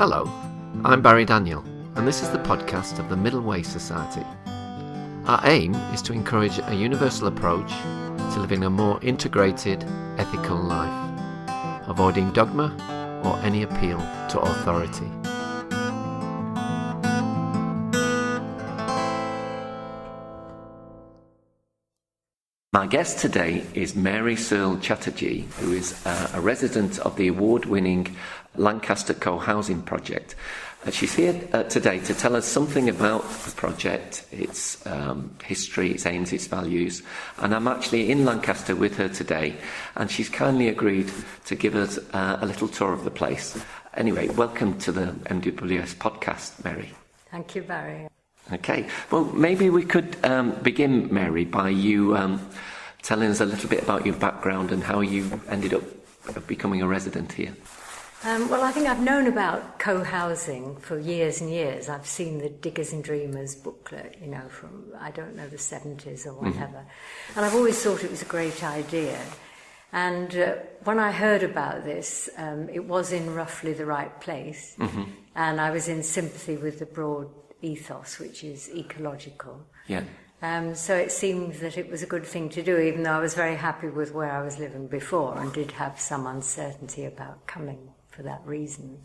Hello, I'm Barry Daniel, and this is the podcast of the Middle Way Society. Our aim is to encourage a universal approach to living a more integrated, ethical life, avoiding dogma or any appeal to authority. My guest today is Mary Searle-Chatterjee, who is a resident of the award-winning Lancaster Co-housing Project. She's here today to tell us something about the project, its history, its aims, its values. And I'm actually in Lancaster with her today, and she's kindly agreed to give us a little tour of the place. Anyway, welcome to the MWS podcast, Mary. Thank you, Barry. Okay, well, maybe we could begin, Mary, by you telling us a little bit about your background and how you ended up becoming a resident here. Well, I think I've known about co-housing for years and years. I've seen the Diggers and Dreamers booklet, from, I don't know, the 70s or whatever. And I've always thought it was a great idea. And when I heard about this, it was in roughly the right place. And I was in sympathy with the broad ethos, which is ecological. Yeah. So it seemed that it was a good thing to do, even though I was very happy with where I was living before and did have some uncertainty about coming for that reason.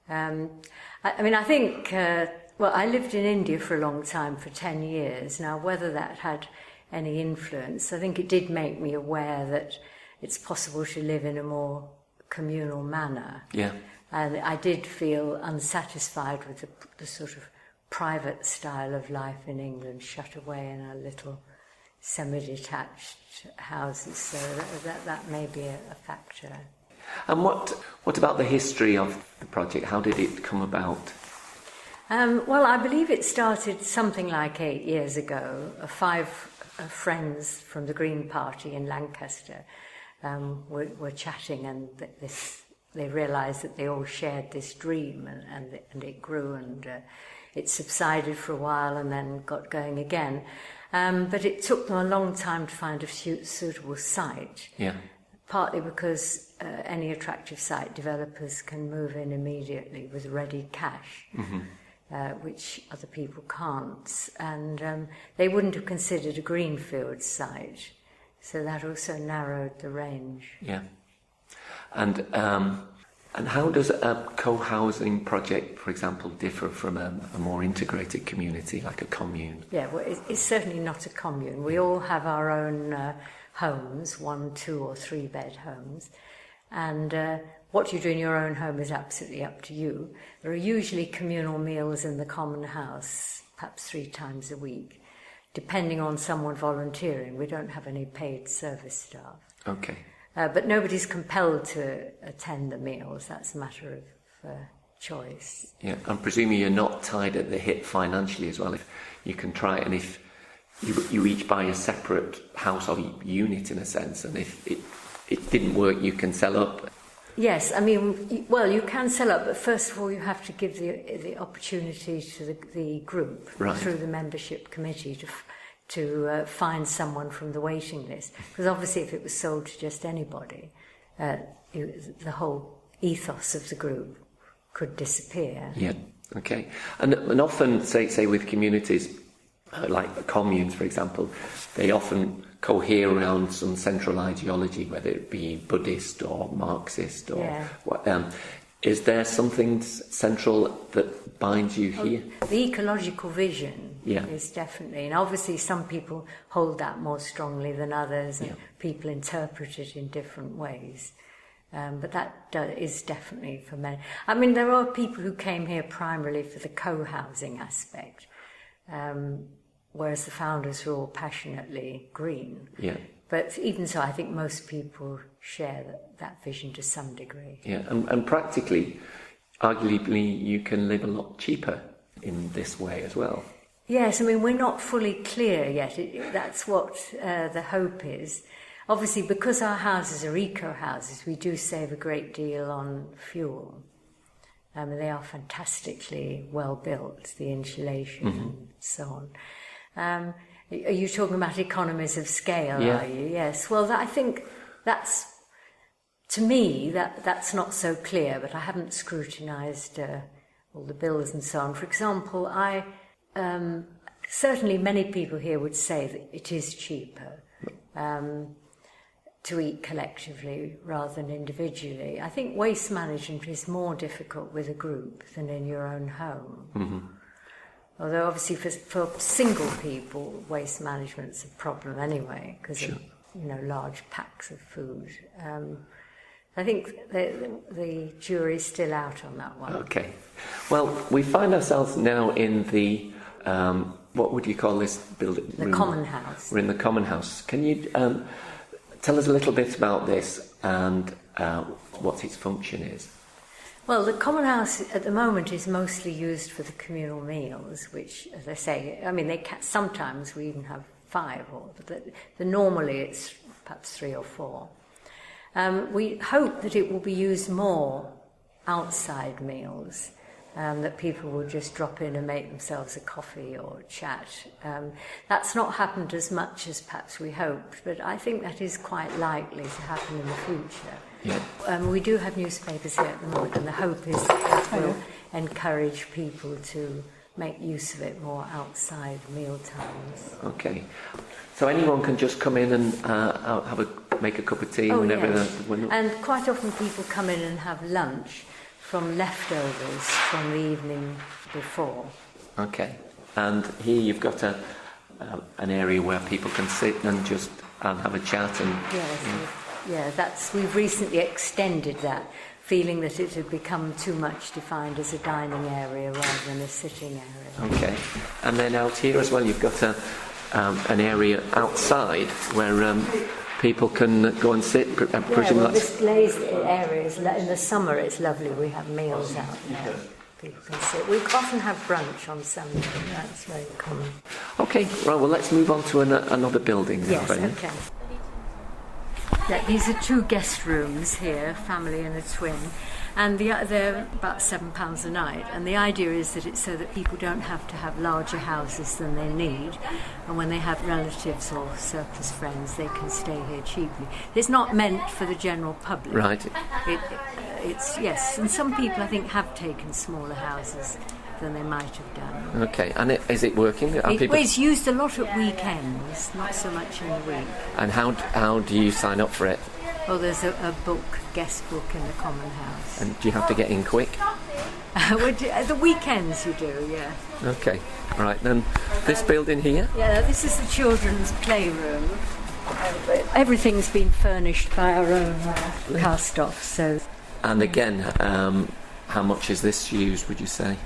I think, I lived in India for a long time, for 10 years. Now, whether that had any influence, I think it did make me aware that it's possible to live in a more communal manner. Yeah. And I did feel unsatisfied with the sort of private style of life in England, shut away in our little semi-detached houses. So that may be a factor. And what about the history of the project? How did it come about? Well, I believe it started something like 8 years ago. 5 friends from the Green Party in Lancaster were chatting, and they realised that they all shared this dream, and it grew, and it subsided for a while and then got going again. But it took them a long time to find a suitable site. Yeah. Partly because any attractive site, developers can move in immediately with ready cash, which other people can't. And they wouldn't have considered a greenfield site, so that also narrowed the range. Yeah. And how does a co-housing project, for example, differ from a more integrated community like a commune? Yeah, well, it's certainly not a commune. We all have our own homes, 1, 2 or 3 bed homes, and what you do in your own home is absolutely up to you. There are usually communal meals in the common house, perhaps 3 times a week, depending on someone volunteering. We don't have any paid service staff. Okay. But nobody's compelled to attend the meals. That's a matter of choice. Yeah, and presumably you're not tied at the hip financially as well. If you can try it, and if you each buy a separate house or unit in a sense, and if it didn't work, you can sell up. Yes, you can sell up, but first of all you have to give the opportunity to the group through the membership committee to find someone from the waiting list. Because obviously if it was sold to just anybody, the whole ethos of the group could disappear. Yeah, okay. And often, say with communities, like communes, for example, they often cohere around some central ideology, whether it be Buddhist or Marxist or is there something central that binds you here? The ecological vision is definitely, and obviously some people hold that more strongly than others, and people interpret it in different ways. But that is definitely for many. There are people who came here primarily for the co-housing aspect, whereas the founders were all passionately green. Yeah. But even so, I think most people share that vision to some degree. Yeah, and practically, arguably, you can live a lot cheaper in this way as well. Yes, we're not fully clear yet. That's what the hope is. Obviously, because our houses are eco-houses, we do save a great deal on fuel. They are fantastically well built, the insulation and so on. Are you talking about economies of scale, are you? Yes. Well, I think that's to me, that's not so clear, but I haven't scrutinised all the bills and so on. For example, certainly many people here would say that it is cheaper to eat collectively rather than individually. I think waste management is more difficult with a group than in your own home. Mm-hmm. Although obviously for single people, waste management's a problem anyway, because of large packs of food. I think the jury's still out on that one. Okay. Well, we find ourselves now in the, what would you call this building? The common house. We're in the common house. Can you tell us a little bit about this and what its function is? Well, the common house at the moment is mostly used for the communal meals, which, as I say, I mean, sometimes we even have 5, but normally it's perhaps 3 or 4. We hope that it will be used more outside meals, that people will just drop in and make themselves a coffee or chat. That's not happened as much as perhaps we hoped, but I think that is quite likely to happen in the future. Yeah. We do have newspapers here at the moment, and the hope is that it will encourage people to make use of it more outside meal times. Okay. So anyone can just come in and make a cup of tea whenever. Yes. And quite often people come in and have lunch from leftovers from the evening before. Okay. And here you've got an area where people can sit and just have a chat and. Yes. We've recently extended that, feeling that it had become too much defined as a dining area rather than a sitting area. Okay. And then out here as well, you've got an area outside where people can go and sit. This glazed area is in the summer. It's lovely. We have meals out there. People can sit. We often have brunch on Sunday. That's very common. Okay. Right. Well, let's move on to another building. Yes. Okay. Yeah, these are 2 guest rooms here, family and a twin, and they're about £7 a night. And the idea is that it's so that people don't have to have larger houses than they need, and when they have relatives or surplus friends, they can stay here cheaply. It's not meant for the general public. Right. It's yes, and some people I think have taken smaller houses than they might have done. Okay, and is it working? It's used a lot at weekends, not so much in the week. And how do you sign up for it? Well, there's a guest book in the common house. And do you have to get in quick? The weekends you do, yeah. Okay, all right, then this building here? Yeah, this is the children's playroom. Everything's been furnished by our own cast-off, so... And again, how much is this used, would you say?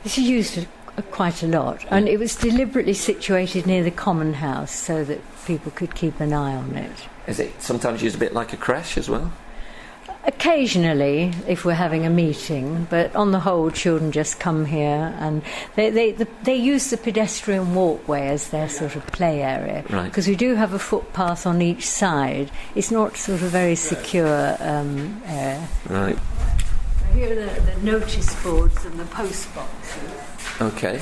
This is used quite a lot, and it was deliberately situated near the common house so that people could keep an eye on it. Is it sometimes used a bit like a creche as well? Occasionally, if we're having a meeting, but on the whole, children just come here and they use the pedestrian walkway as their sort of play area. Right. Because we do have a footpath on each side. It's not sort of very secure area. Right. Here are the notice boards and the post boxes. Okay.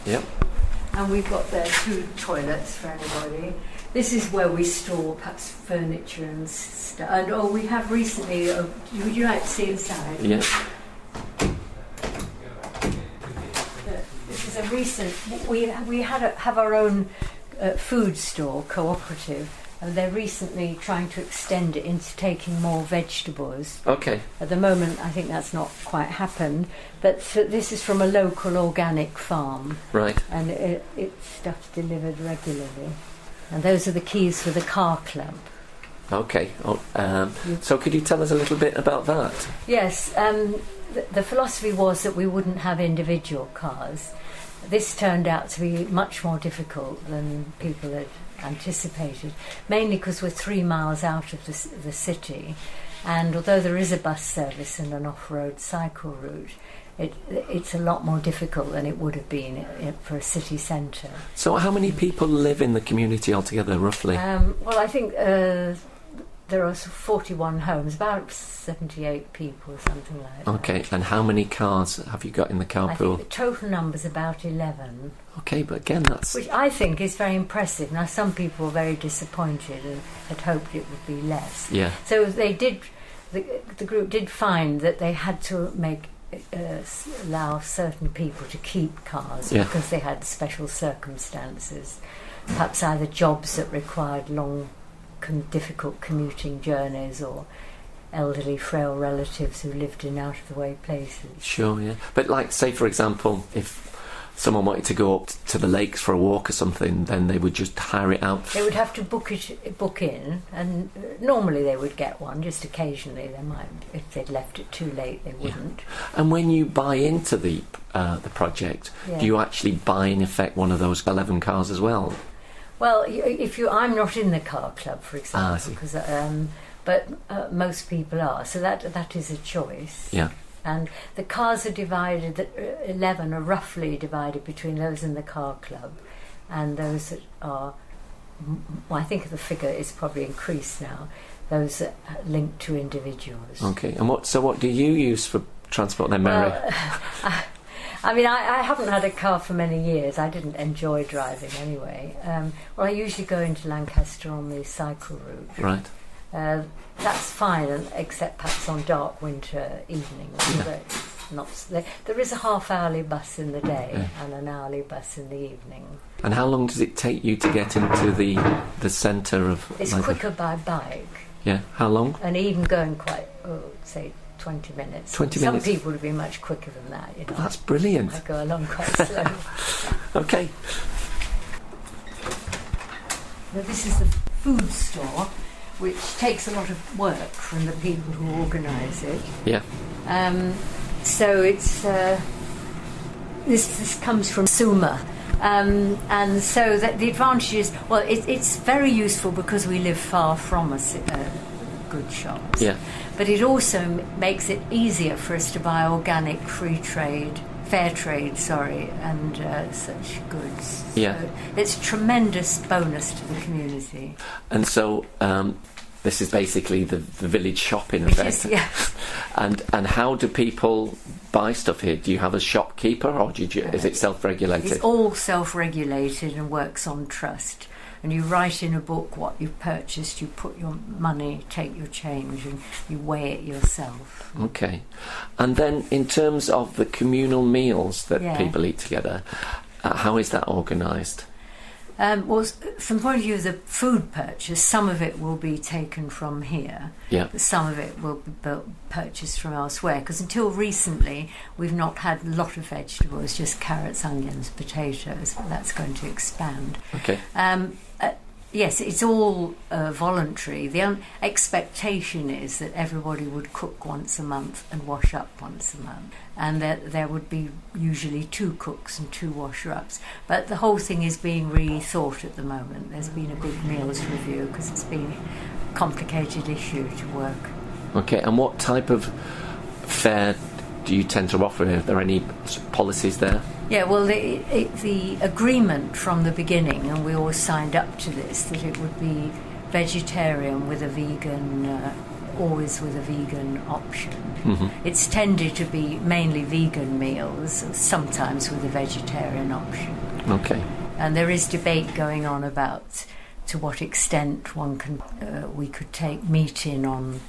Yep. And we've got there 2 toilets for anybody. This is where we store perhaps furniture and stuff. And we have recently. Would you like to see inside? Yeah. This is a recent. We have our own food store cooperative. And they're recently trying to extend it into taking more vegetables. Okay. At the moment, I think that's not quite happened. But this is from a local organic farm. Right. And it's stuff delivered regularly. And those are the keys for the car club. Okay. So could you tell us a little bit about that? Yes. The philosophy was that we wouldn't have individual cars. This turned out to be much more difficult than people had anticipated, mainly because we're 3 miles out of the city, and although there is a bus service and an off-road cycle route, it's a lot more difficult than it would have been for a city centre. So how many people live in the community altogether, roughly? Well, I think there are 41 homes, about 78 people or something like that. Okay, and how many cars have you got in the carpool? I think the total number's about 11. Okay, but again, that's... Which I think is very impressive. Now, some people were very disappointed and had hoped it would be less. Yeah. So they did the group did find that they had to allow certain people to keep cars because they had special circumstances, perhaps either jobs that required long, difficult commuting journeys, or elderly, frail relatives who lived in out-of-the-way places. Sure, yeah. But like, say, for example, if someone wanted to go up to the lakes for a walk or something, then they would just hire it out? They would have to book in, and normally they would get one. Just occasionally they might, if they'd left it too late, they wouldn't. And when you buy into the project, do you actually buy, in effect, one of those 11 cars as well? Well, I'm not in the car club, for example, because but most people are, so that is a choice. Yeah. And the cars are divided, the 11 are roughly divided between those in the car club and those that are, well, I think the figure is probably increased now, those that are linked to individuals. Okay, and what do you use for transport then, Mary? Well, I mean, I haven't had a car for many years. I didn't enjoy driving anyway. Well, I usually go into Lancaster on the cycle route. Right. That's fine, except perhaps on dark winter evenings. Yeah. There is a half-hourly bus in the day and an hourly bus in the evening. And how long does it take you to get into the centre of... It's quicker by bike. Yeah, how long? And even going quite, say, 20 minutes. 20 minutes? Some people would be much quicker than that. You know. That's brilliant. I go along quite slowly. Okay. Now, this is the food store, which takes a lot of work from the people who organise it. Yeah. So it's this comes from Suma, and so that the advantage is, well, it's very useful because we live far from good shops. Yeah. But it also makes it easier for us to buy organic, fair trade, and such goods. Yeah. So it's a tremendous bonus to the community. And so this is basically the village shop in effect. Yeah. And how do people buy stuff here? Do you have a shopkeeper, or is it self-regulated? It's all self-regulated and works on trust. And you write in a book what you've purchased, you put your money, take your change, and you weigh it yourself. Okay. And then in terms of the communal meals that people eat together, how is that organised? Well, from the point of view of the food purchase, some of it will be taken from here. Yeah. Some of it will be purchased from elsewhere, because until recently we've not had a lot of vegetables, just carrots, onions, potatoes. That's going to expand. Okay. Yes, it's all voluntary. The expectation is that everybody would cook once a month and wash up once a month, and that there would be usually 2 cooks and 2 washer-ups. But the whole thing is being rethought at the moment. There's been a big meals review because it's been a complicated issue to work. Okay, and what type of fare do you tend to offer? Are there any policies there? Yeah, well, the agreement from the beginning, and we all signed up to this, that it would be vegetarian with a vegan, always with a vegan option. Mm-hmm. It's tended to be mainly vegan meals, sometimes with a vegetarian option. Okay. And there is debate going on about to what extent we could take meat in on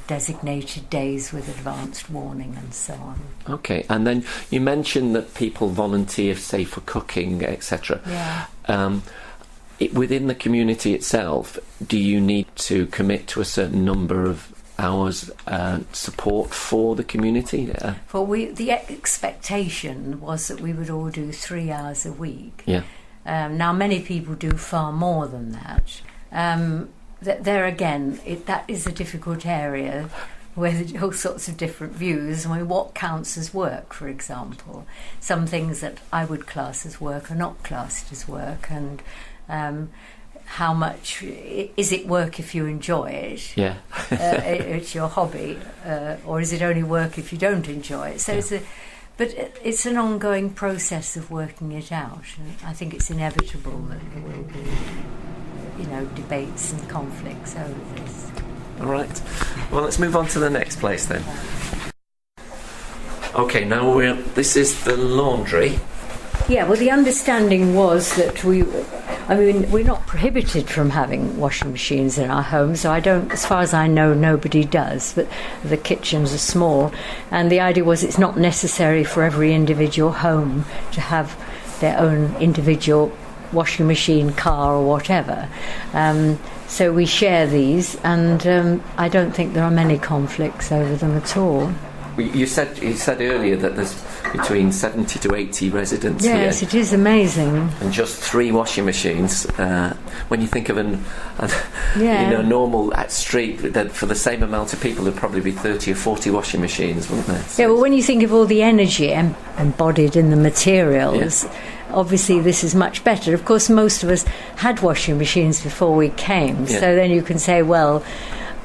designated days with advanced warning and so on. Okay, and then you mentioned that people volunteer, say, for cooking, etc. Yeah. Within the community itself, do you need to commit to a certain number of hours support for the community? Well, the expectation was that we would all do 3 hours a week. Yeah. Now, many people do far more than that. There again, that is a difficult area where there are all sorts of different views. I mean, what counts as work, for example? Some things that I would class as work are not classed as work, and how much is it work if you enjoy it? Yeah, it's your hobby, or is it only work if you don't enjoy it? So but it's an ongoing process of working it out, and I think it's inevitable that there will be, debates and conflicts over this. All right. Well, let's move on to the next place then. Okay, now this is the laundry. Yeah, well, the understanding was that I mean, we're not prohibited from having washing machines in our home, so I don't, as far as I know, nobody does, but the kitchens are small. And the idea was it's not necessary for every individual home to have their own individual washing machine, car or whatever. So we share these, and I don't think there are many conflicts over them at all. You said earlier that there's between 70 to 80 residents here. Yes, it is amazing. And just 3 washing machines. When you think of normal street, that for the same amount of people, there'd probably be 30 or 40 washing machines, wouldn't there? So well, when you think of all the energy embodied in the materials, obviously this is much better. Of course, most of us had washing machines before we came, so then you can say, well,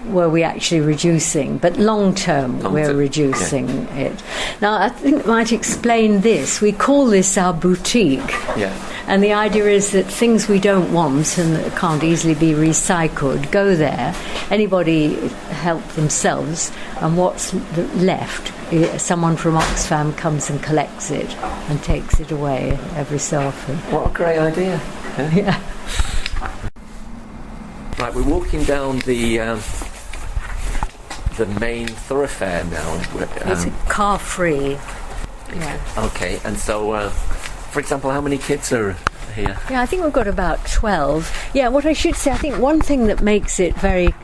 were we actually reducing? But long term, we're reducing it. Now, I think I might explain this. We call this our boutique. Yeah. And the idea is that things we don't want and that can't easily be recycled go there. Anybody help themselves, and what's left, someone from Oxfam comes and collects it and takes it away every so often. What a great idea. Yeah. Right, we're walking down the main thoroughfare now. It's car-free. Yeah. Okay, and so, for example, how many kids are here? Yeah, I think we've got about 12. Yeah, what I should say, I think one thing that makes it very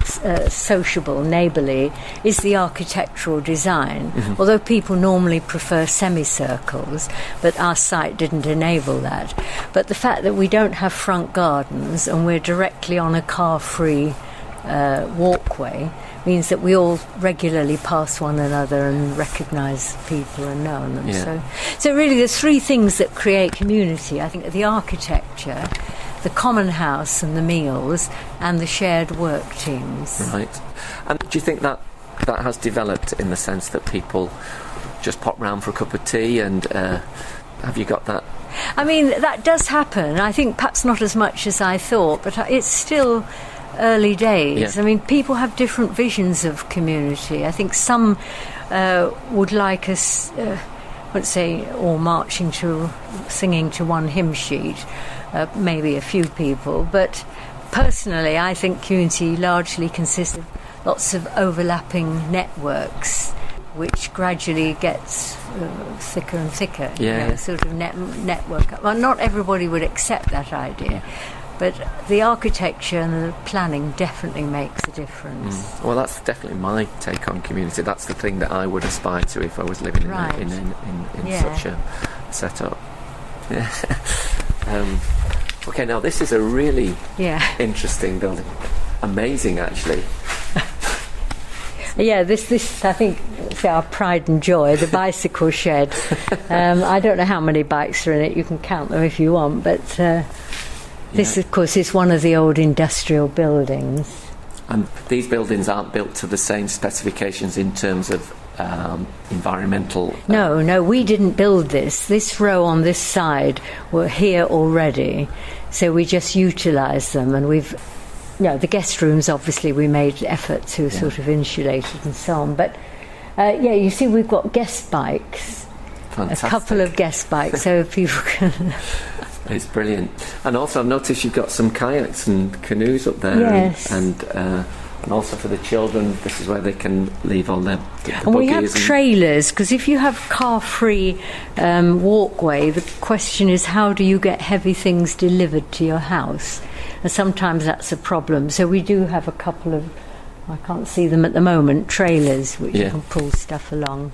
sociable, neighbourly, is the architectural design. Mm-hmm. Although people normally prefer semicircles, but our site didn't enable that. But the fact that we don't have front gardens and we're directly on a car-free walkway means that we all regularly pass one another and recognise people and know them. Yeah. So really there's 3 things that create community. I think the architecture, the common house and the meals, and the shared work teams. Right. And do you think that has developed in the sense that people just pop round for a cup of tea, and have you got that? I mean, that does happen. I think perhaps not as much as I thought, but it's still early days. Yeah. I mean, people have different visions of community. I think some would like us, let's say, all singing to one hymn sheet, maybe a few people. But personally, I think community largely consists of lots of overlapping networks, which gradually gets thicker and thicker. Yeah. Sort of network. Well, not everybody would accept that idea. But the architecture and the planning definitely makes a difference. Well, that's definitely my take on community. That's the thing that I would aspire to if I was living in such a setup. Yeah. Okay, now this is a really interesting building. Amazing, actually. Yeah, this I think is our pride and joy, the bicycle shed. I don't know how many bikes are in it. You can count them if you want, but... This, of course, is one of the old industrial buildings. And these buildings aren't built to the same specifications in terms of environmental... No, we didn't build this. This row on this side were here already, so we just utilised them. And the guest rooms, obviously, we made effort to sort of insulate it and so on. But, you see, we've got guest bikes. Fantastic. A couple of guest bikes, so people can... It's brilliant. And also I've noticed you've got some kayaks and canoes up there. Yes. And also for the children, this is where they can leave all their and we have trailers, because if you have car-free walkway, the question is, how do you get heavy things delivered to your house? And sometimes that's a problem. So we do have a couple of, I can't see them at the moment, trailers which you can pull stuff along.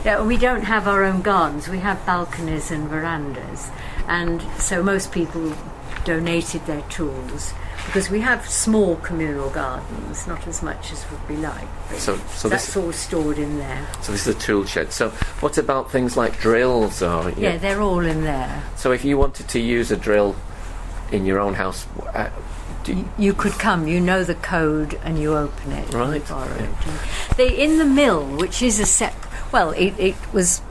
Yeah, we don't have our own gardens. We have balconies and verandahs, and so most people donated their tools, because we have small communal gardens, not as much as would be like. So that's all stored in there. So this is a tool shed. So what about things like drills? Yeah, they're all in there. So if you wanted to use a drill in your own house, you could come, you know the code, and you open it. Right. You borrow it. In the mill, which is a separate... Well, it was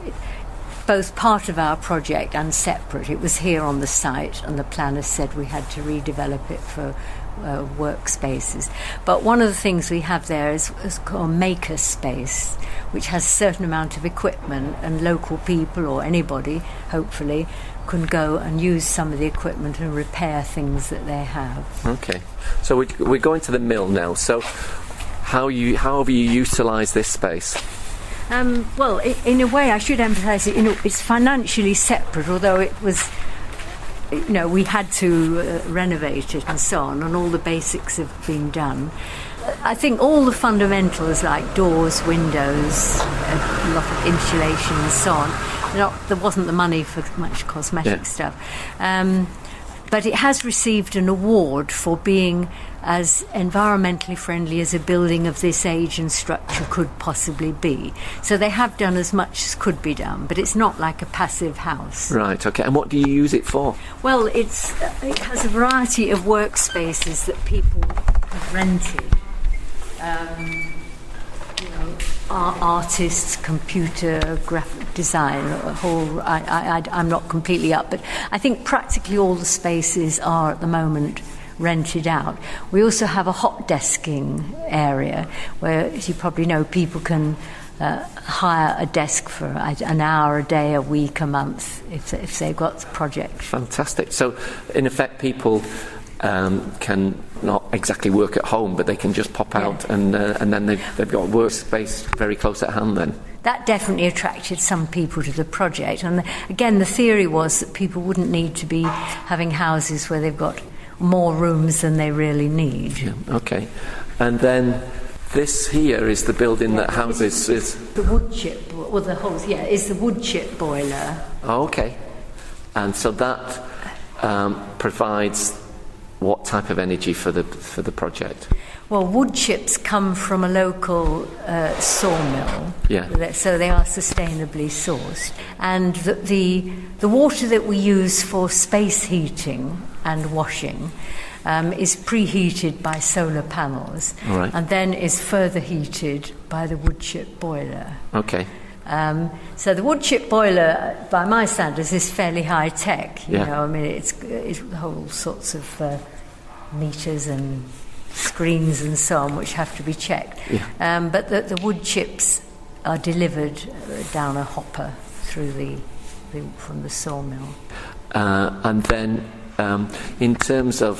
both part of our project and separate. It was here on the site, and the planner said we had to redevelop it for workspaces. But one of the things we have there is called maker space, which has a certain amount of equipment, and local people or anybody, hopefully, can go and use some of the equipment and repair things that they have. Okay, so we're going to the mill now. So how have you utilised this space? Well, in a way, I should emphasise it. It's financially separate, although it was. We had to renovate it and so on, and all the basics have been done. I think all the fundamentals like doors, windows, a lot of insulation and so on, there wasn't the money for much cosmetic stuff. But it has received an award for being as environmentally friendly as a building of this age and structure could possibly be. So they have done as much as could be done, but it's not like a passive house. Right, okay. And what do you use it for? Well, it has a variety of workspaces that people have rented. Artists, computer, graphic design, a whole. I'm not completely up, but I think practically all the spaces are at the moment rented out. We also have a hot desking area where, as you probably know, people can hire a desk for an hour a day, a week, a month, if they've got the project. Fantastic. So, in effect, people can not exactly work at home, but they can just pop out and then they've got workspace very close at hand then. That definitely attracted some people to the project. And again, the theory was that people wouldn't need to be having houses where they've got more rooms than they really need. Yeah, okay. And then this here is the building that houses... is the wood chip, or the whole, is the wood chip boiler. Oh, okay. And so that provides what type of energy for the project? Well, wood chips come from a local sawmill, yeah. So they are sustainably sourced. And the water that we use for space heating and washing is preheated by solar panels, right. And then is further heated by the wood chip boiler. Okay. So the wood chip boiler, by my standards, is fairly high tech. You know, I mean, it's whole sorts of meters and screens and so on, which have to be checked. Yeah. But the wood chips are delivered down a hopper through from the sawmill. And then, in terms of,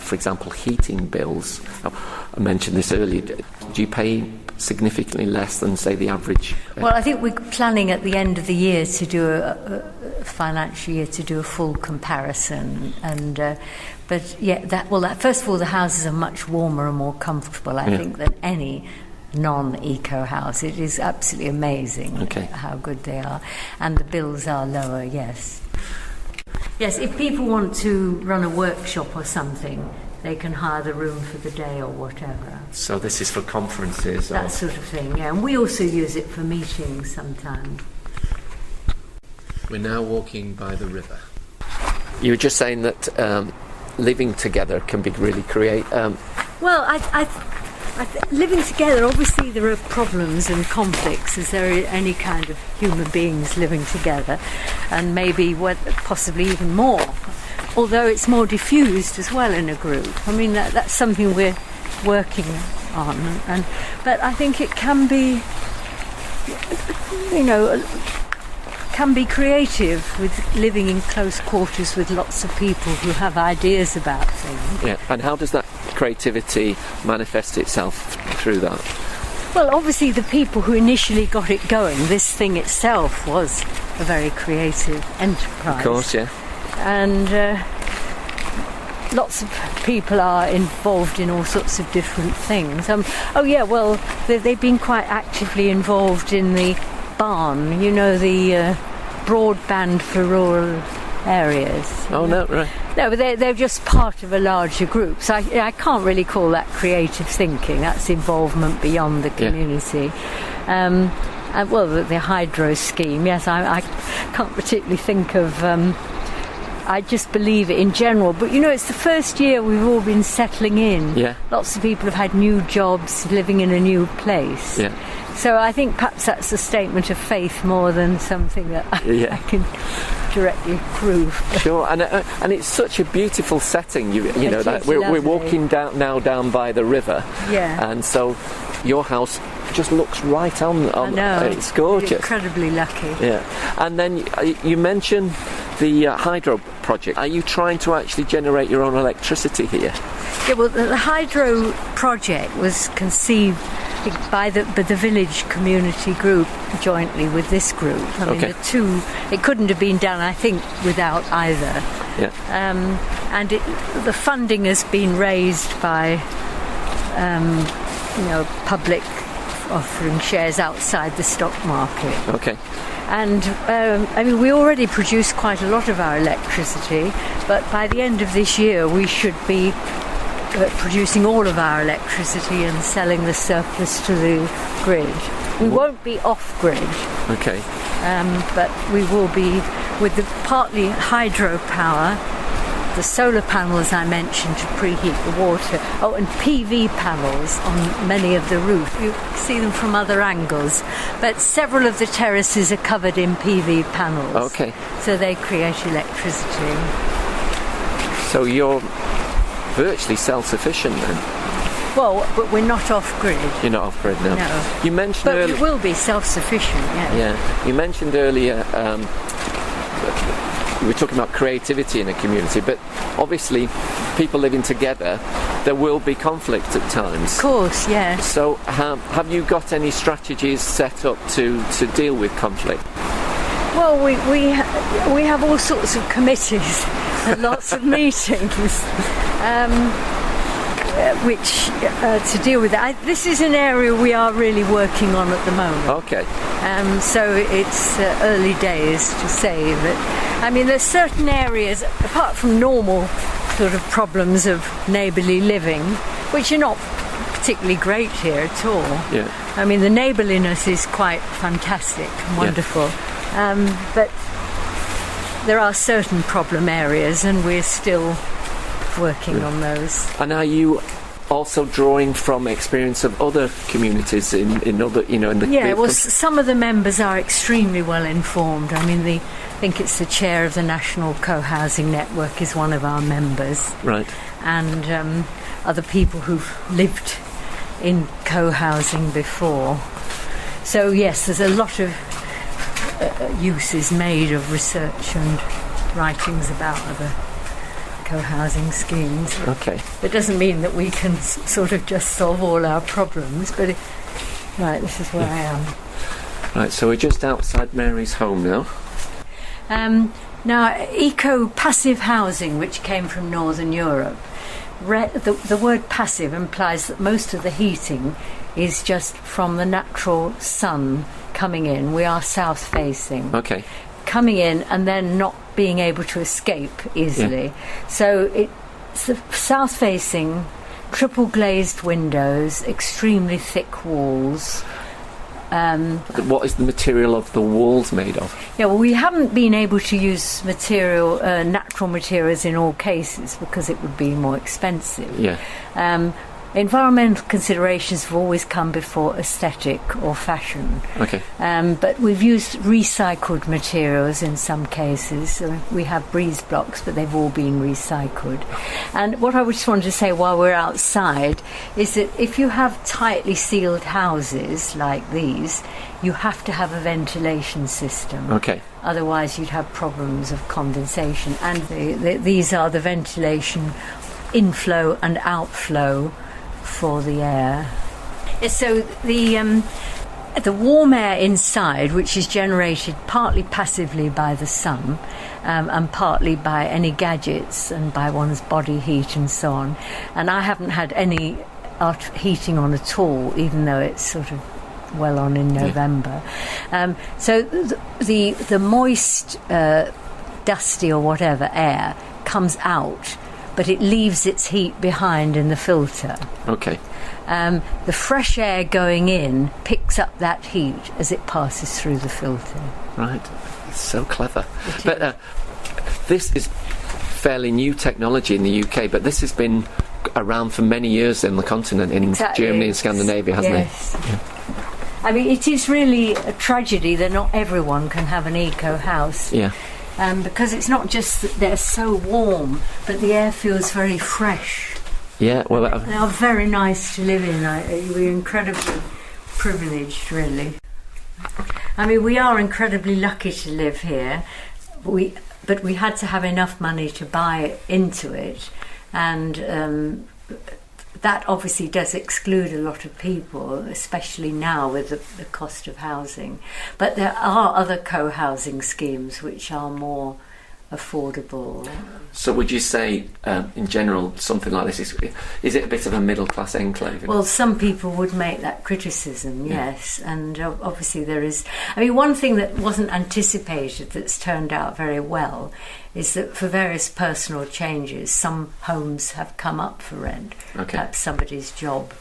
for example, heating bills, I mentioned this earlier. Do you pay significantly less than, say, the average? Well, I think we're planning at the end of the year to do a financial year to do a full comparison, and but first of all, the houses are much warmer and more comfortable, I think, than any non-eco house. It is absolutely amazing how good they are, and the bills are lower. Yes, if people want to run a workshop or something, they can hire the room for the day or whatever. So this is for conferences? That sort of thing, yeah. And we also use it for meetings sometimes. We're now walking by the river. You were just saying that living together can be really creative. Well, living together, obviously there are problems and conflicts, as there are any kind of human beings living together, and maybe possibly even more. Although it's more diffused as well in a group. I mean, that's something we're working on. But I think it can be, can be creative with living in close quarters with lots of people who have ideas about things. Yeah, and how does that creativity manifest itself through that? Well, obviously the people who initially got it going, this thing itself was a very creative enterprise. Of course, yeah. And lots of people are involved in all sorts of different things. They've been quite actively involved in the barn, the broadband for rural areas. Oh, no, right. No, but they're just part of a larger group. So I can't really call that creative thinking. That's involvement beyond the community. The hydro scheme, yes, I can't particularly think of... I just believe it in general. But, it's the first year we've all been settling in. Yeah. Lots of people have had new jobs, living in a new place. Yeah. So I think perhaps that's a statement of faith more than something that I can directly prove. Sure, and it's such a beautiful setting. We're walking down by the river. Yeah. And so your house just looks right on. I know. It's gorgeous. You're incredibly lucky. Yeah. And then you mentioned the hydro project, are you trying to actually generate your own electricity here? Yeah, well, the hydro project was conceived by the village community group jointly with this group. I mean, the two, it couldn't have been done, I think, without either. Yeah. And the funding has been raised by, public offering shares outside the stock market. Okay. And we already produce quite a lot of our electricity, but by the end of this year we should be producing all of our electricity and selling the surplus to the grid. We won't be off-grid. Okay. But we will be with the partly hydropower, the solar panels I mentioned to preheat the water, and PV panels on many of the roof. You see them from other angles, but several of the terraces are covered in PV panels. Okay. So they create electricity. So you're virtually self-sufficient then? Well, but we're not off-grid. You're not off-grid now? No. You mentioned but earlier... we will be self-sufficient, yeah. Yeah. You mentioned earlier... we were talking about creativity in a community, but obviously people living together, there will be conflict at times. Of course, yes. So have you got any strategies set up to deal with conflict? Well, we have all sorts of committees and lots of meetings which to deal with that. This is an area we are really working on at the moment. Okay. So it's early days to say that. I mean, there's certain areas, apart from normal sort of problems of neighbourly living, which are not particularly great here at all. Yeah. I mean, the neighbourliness is quite fantastic and wonderful. Yeah. But there are certain problem areas, and we're still working on those. And are you also drawing from experience of other communities in other, in the... Yeah, well, some of the members are extremely well informed. I mean, I think it's the chair of the National Co-housing Network is one of our members. Right. And other people who've lived in co-housing before. So, yes, there's a lot of uses made of research and writings about other co-housing schemes. Okay. It doesn't mean that we can sort of just solve all our problems, but right, this is where I am. Right, so we're just outside Mary's home now. Now, eco-passive housing, which came from Northern Europe, the word passive implies that most of the heating is just from the natural sun coming in. We are south-facing. Okay. Coming in and then not being able to escape easily. Yeah. So it's the south-facing, triple-glazed windows, extremely thick walls. What is the material of the walls made of? Yeah, well, we haven't been able to use natural materials in all cases because it would be more expensive. Yeah. Environmental considerations have always come before aesthetic or fashion. Okay. But we've used recycled materials in some cases. We have breeze blocks, but they've all been recycled. And what I just wanted to say while we're outside is that if you have tightly sealed houses like these, you have to have a ventilation system. Okay. Otherwise you'd have problems of condensation. And these are the ventilation inflow and outflow for the air. So the warm air inside, which is generated partly passively by the sun and partly by any gadgets and by one's body heat and so on. And I haven't had any heating on at all, even though it's sort of well on in November. So the moist, dusty or whatever air comes out, but it leaves its heat behind in the filter. Okay. The fresh air going in picks up that heat as it passes through the filter. Right. It's so clever. But this is fairly new technology in the UK, but this has been around for many years in the continent, in Germany and Scandinavia, hasn't it? Yeah. I mean, it is really a tragedy that not everyone can have an eco house. Yeah. Because it's not just that they're so warm, but the air feels very fresh. Yeah, well... They are very nice to live in. We're incredibly privileged, really. I mean, we are incredibly lucky to live here. but we had to have enough money to buy into it, and that obviously does exclude a lot of people, especially now with the cost of housing. But there are other co-housing schemes which are more affordable. So would you say, in general, something like this, is it a bit of a middle-class enclave? Well, some people would make that criticism, yes. And obviously there is... I mean, one thing that wasn't anticipated that's turned out very well is that for various personal changes, some homes have come up for rent. Okay. Perhaps somebody's job,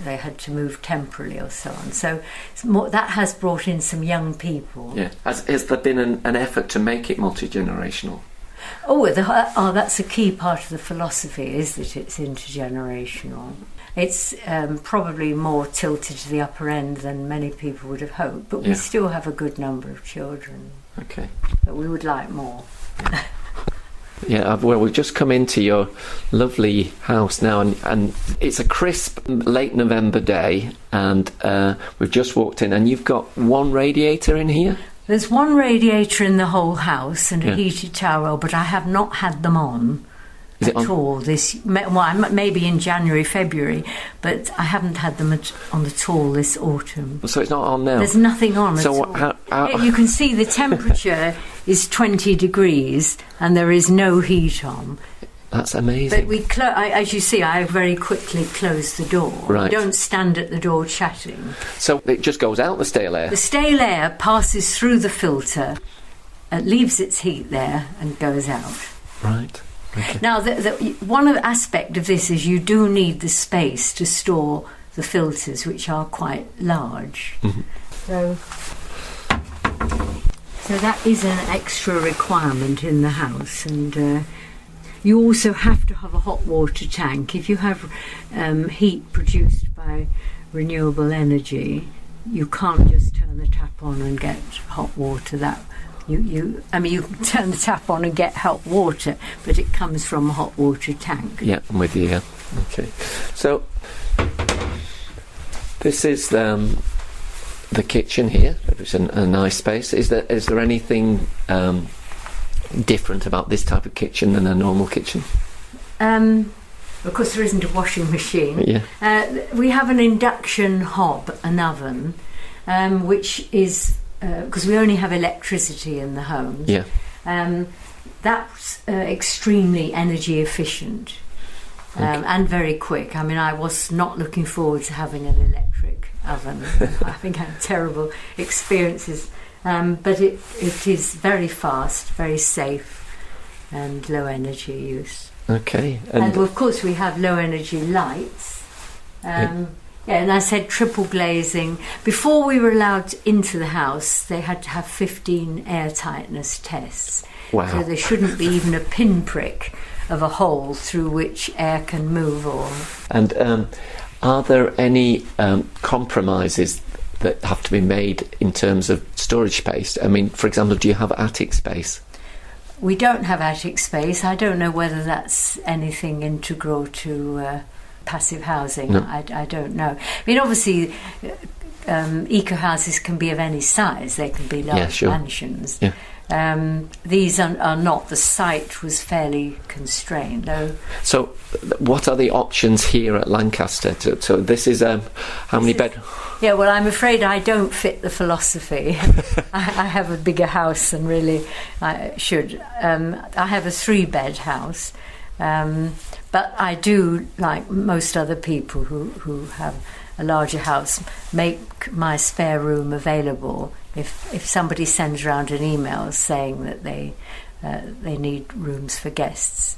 they had to move temporarily or so on. So that has brought in some young people. Yeah. Has there been an effort to make it multi-generational? Oh, that's a key part of the philosophy, is that it's intergenerational. It's probably more tilted to the upper end than many people would have hoped, but we still have a good number of children. Okay. But we would like more. Yeah, well, we've just come into your lovely house now, and it's a crisp late November day, and we've just walked in, and you've got one radiator in here? There's one radiator in the whole house and a heated towel, but I have not had them on at all. Maybe in January, February, but I haven't had them on at all this autumn. So it's not on now? There's nothing on at all. How... You can see the temperature is 20 degrees and there is no heat on. That's amazing. But as you see, I very quickly closed the door. Right. We don't stand at the door chatting. So it just goes out, the stale air? The stale air passes through the filter, leaves its heat there and goes out. Right. Okay. Now, one aspect of this is you do need the space to store the filters, which are quite large. Mm-hmm. So that is an extra requirement in the house, and you also have to have a hot water tank. If you have heat produced by renewable energy, you can't just turn the tap on and get hot water. You can turn the tap on and get hot water, but it comes from a hot water tank. Yeah, I'm with you. Yeah. Okay. So this is the kitchen here. It's a nice space. Is there anything different about this type of kitchen than a normal kitchen? Of course, there isn't a washing machine. Yeah. We have an induction hob, an oven, which is because we only have electricity in the homes. Yeah. That's extremely energy efficient and very quick. I mean, I was not looking forward to having an electric oven. I think I had terrible experiences. But it is very fast, very safe, and low energy use. Okay. And of course we have low energy lights. And I said triple glazing. Before we were allowed into the house, they had to have 15 air tightness tests. Wow. So there shouldn't be even a pinprick of a hole through which air can move. And are there any compromises that have to be made in terms of storage space? I mean, for example, do you have attic space? We don't have attic space. I don't know whether that's anything integral to passive housing. No. I don't know. I mean, obviously, eco houses can be of any size. They can be large mansions. Yeah. These are not. The site was fairly constrained, though. So, what are the options here at Lancaster? So this is how many bed? Yeah, well, I'm afraid I don't fit the philosophy. I have a bigger house than really I should. I have a 3-bed house, but I do, like most other people who have a larger house, make my spare room available. If somebody sends around an email saying that they need rooms for guests,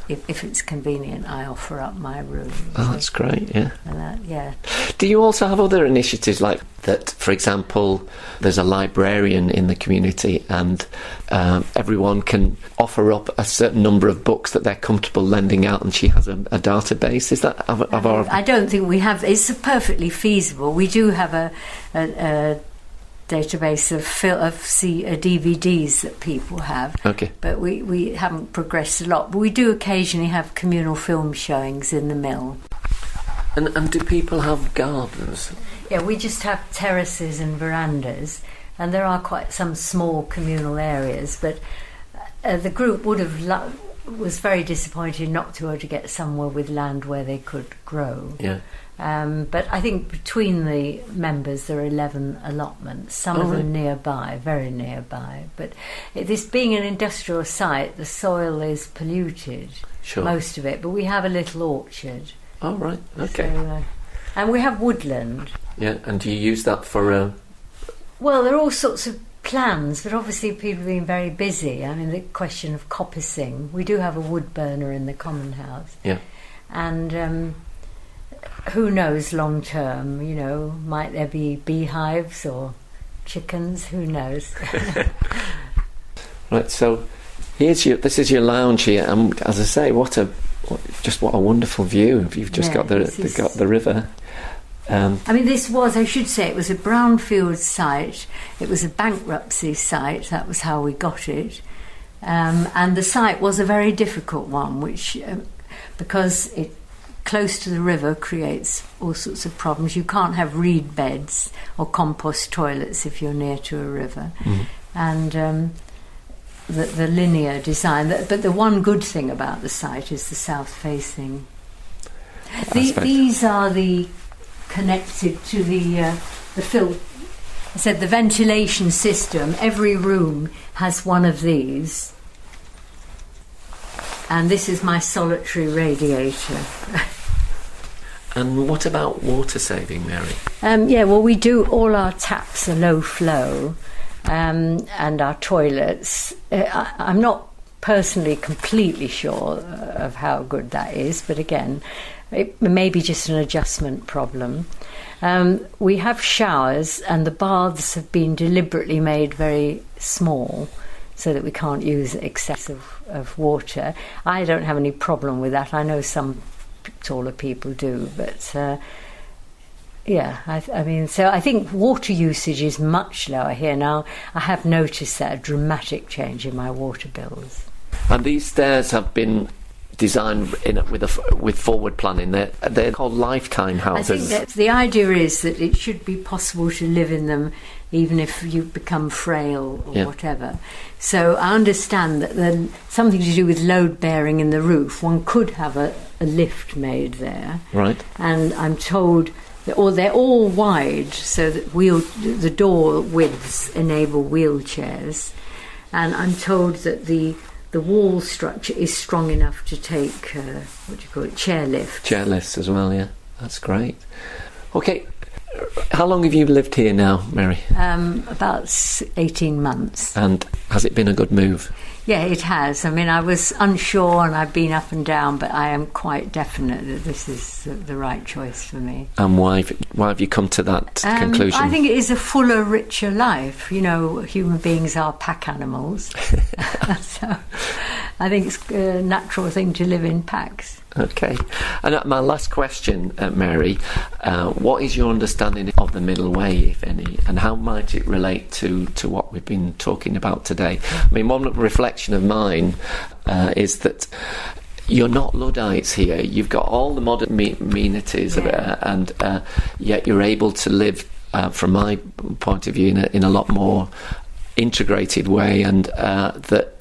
if it's convenient, I offer up my room. Oh, that's great, yeah. And yeah. Do you also have other initiatives like that? For example, there's a librarian in the community, and everyone can offer up a certain number of books that they're comfortable lending out, and she has a database. Is that of our? I don't think we have. It's perfectly feasible. We do have a database of DVDs that people have. Okay. But we haven't progressed a lot. But we do occasionally have communal film showings in the mill. And do people have gardens? Yeah, we just have terraces and verandahs, and there are quite some small communal areas, but the group was very disappointed not to be able to get somewhere with land where they could grow. Yeah. But I think between the members there are 11 allotments, some of them nearby, very nearby. But this being an industrial site, the soil is polluted, most of it. But we have a little orchard. Oh, right, okay. So, and we have woodland. Yeah, and do you use that for... Well, there are all sorts of plans, but obviously people have been very busy. I mean, the question of coppicing. We do have a wood burner in the common house. Yeah. And who knows long term, might there be beehives or chickens? Who knows? Right, so this is your lounge here, and as I say, what a wonderful view. You've just got the river. I mean, this was, I should say, it was a brownfield site. It was a bankruptcy site. That was how we got it. And the site was a very difficult one, which, because it close to the river, creates all sorts of problems. You can't have reed beds or compost toilets if you're near to a river. Mm. And the linear design. But the one good thing about the site is the south-facing. These are the connected to the I said the ventilation system. Every room has one of these, and this is my solitary radiator. And what about water saving, Mary? We do, all our taps are low flow, and our toilets. I'm not personally completely sure of how good that is, but again, it may be just an adjustment problem. We have showers, and the baths have been deliberately made very small so that we can't use excess of water. I don't have any problem with that. I know some taller people do, but I think water usage is much lower here now. I have noticed that a dramatic change in my water bills. And these stairs have been designed with forward planning. They're called lifetime houses. I think that the idea is that it should be possible to live in them even if you become frail or whatever. So I understand that there's something to do with load bearing in the roof. One could have a lift made there. Right. And I'm told that they're all wide, so that the door widths enable wheelchairs. And I'm told that the wall structure is strong enough to take, chair lifts. Chair lifts as well, yeah. That's great. Okay, how long have you lived here now, Mary? About 18 months. And has it been a good move? Yeah, it has. I mean, I was unsure and I've been up and down, but I am quite definite that this is the right choice for me. And why have you come to that conclusion? I think it is a fuller, richer life. Human beings are pack animals. So I think it's a natural thing to live in packs. Okay. And my last question, Mary, what is your understanding of the middle way, if any, and how might it relate to what we've been talking about today? I mean, one reflection of mine is that you're not Luddites here. You've got all the modern amenities of it, and yet you're able to live, from my point of view, in a lot more integrated way, and that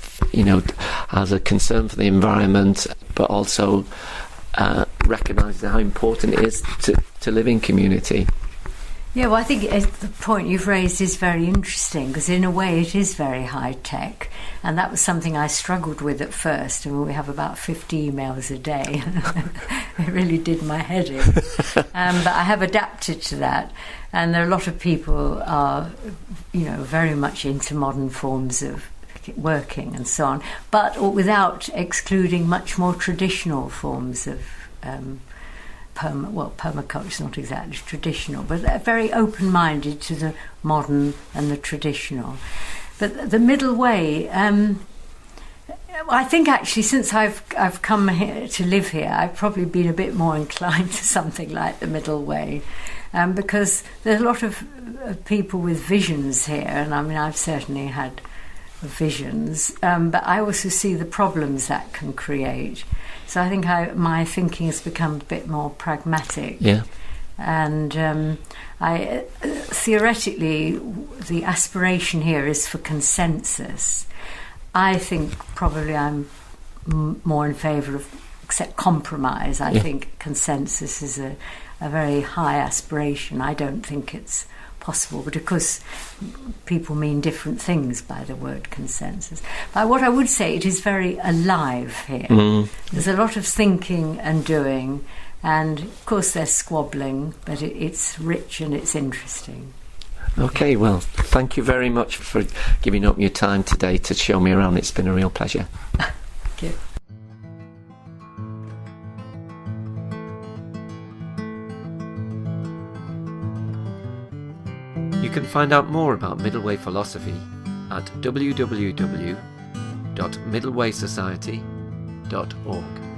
has a concern for the environment, but also recognises how important it is to live in community. Yeah, well, I think the point you've raised is very interesting, because in a way it is very high tech, and that was something I struggled with at first. I mean, we have about 50 emails a day. It really did my head in. But I have adapted to that, and there are a lot of people are, very much into modern forms of working and so on, but without excluding much more traditional forms of permaculture is not exactly traditional, but they're very open-minded to the modern and the traditional. But the middle way, I think actually since I've come here to live here, I've probably been a bit more inclined to something like the middle way, because there's a lot of people with visions here, and I mean I've certainly had visions, but I also see the problems that can create. So I think my thinking has become a bit more pragmatic. Yeah. And I theoretically, the aspiration here is for consensus. I think probably I'm more in favour of compromise. I think consensus is a very high aspiration. I don't think it's possible, but of course people mean different things by the word consensus. But what I would say, it is very alive here. There's a lot of thinking and doing, and of course there's squabbling, but it's rich and it's interesting. Okay, well, thank you very much for giving up your time today to show me around. It's been a real pleasure. Thank you. You can find out more about Middleway philosophy at www.middlewaysociety.org.